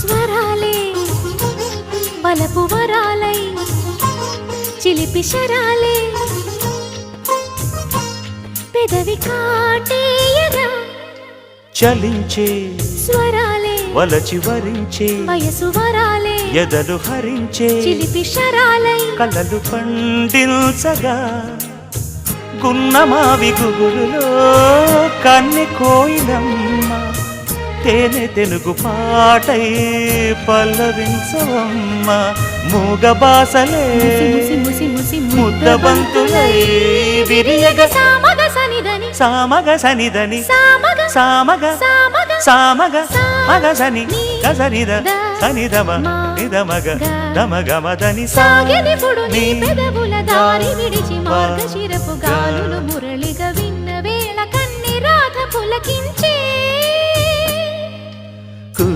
స్వరాలే వలపు వరాలై చిలిపి శరాలే పెదవి కాటేయరా చలించే స్వరాలే వలచి వరించే వయసు వరాలే ఎదలు హరించే చిలిపి శరాలై కలలు పండించగా గున్నమావి గుగురులో కన్నె కోయిలమ్మ తేనె తెనుగు పాటై పల్లవించవమ్మ మూగ బాసలే ముసి ముసి ముసి ముద్దబంతులై విరియగ సామగ సనిదని సామగ సనిదని సామగ సామగ సామగ సామగ మగ సని గసనిద సనిదమ నిదమగ దమగమదని సాగెనిపుడు నీ పెదవుల దారి విడిచి మార్గశిరపు గాలులు మురళిగా విన్న వేళ కన్ని రాధ పులకించే కు